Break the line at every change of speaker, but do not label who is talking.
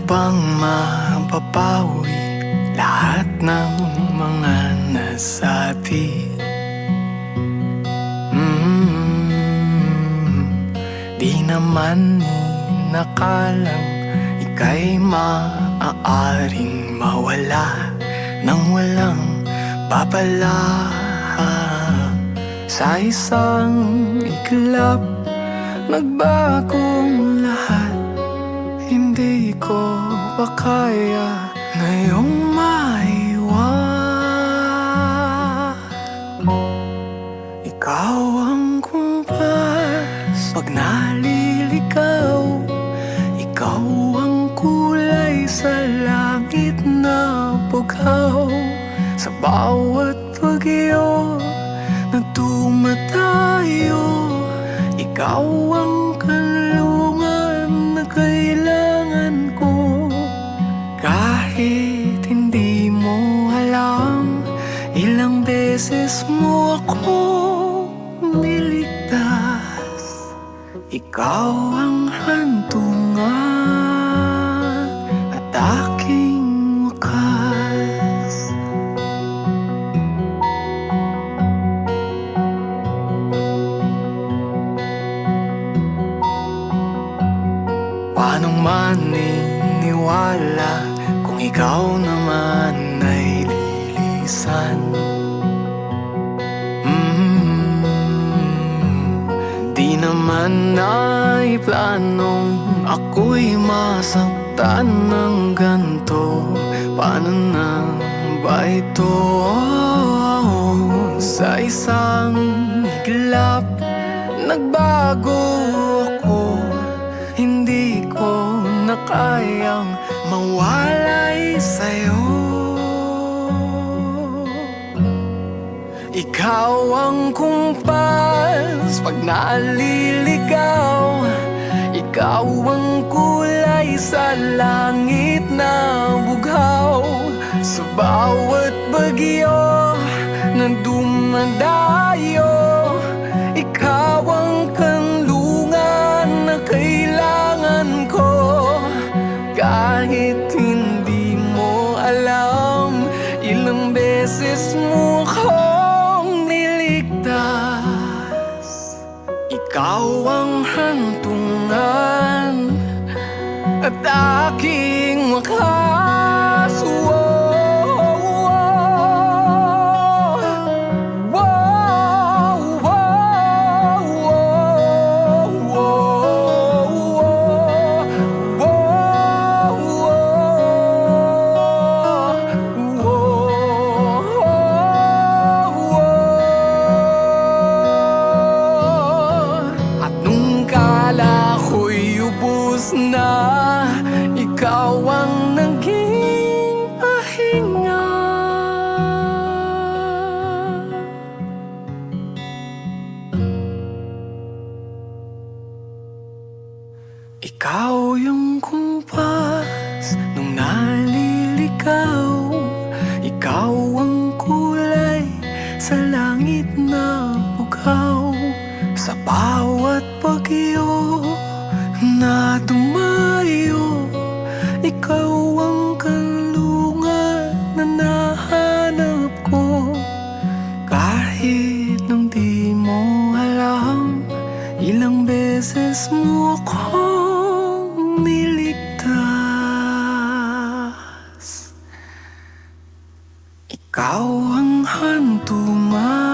bang mapapawi lahat ng mga nasabi? Di naman inakalang ika'y maaaring mawala nang walang babala. Sa isang iglap, nagbagong lahat. Hindi ko pa kaya ngayong maiwan. Ikaw ang kumpas pag naliligaw. Ikaw ang kulay sa langit na bughaw. Sa bawat bagyo na dumadayo, ikaw ang kanlungan na kailangan ko. Kahit hindi mo alam, ilang beses mo ako niligtas. Ikaw ang hantungan at aking wakas. Paano maniniwala kung ikaw naman ay lilisan? Di naman ay planong ako'y masaktan ng ganto. Paano na ba ito? Sa isang iglap, nagbago ako. Hindi ko na kayang mawalay sa'yo. Ikaw ang kumpas pag naliligaw. Ikaw ang kulay sa langit na bughaw. Sa bawat bagyo na dumadayo, ikaw ang kanlungan na kailangan ko. Kahit hindi mo alam, ilang beses mo akong niligtas. Ikaw ang hantungan at aking wakas. Na ikaw ang naging pahinga. Ikaw yung kumpas nung naliligaw. Ikaw ang kulay sa langit na bughaw. Sa bawat bagyo na dumayo, ikaw ang kanlungan na nahanap ko. Kahit nung di mo alam, ilang beses mo akong niligtas. Ikaw ang hantungan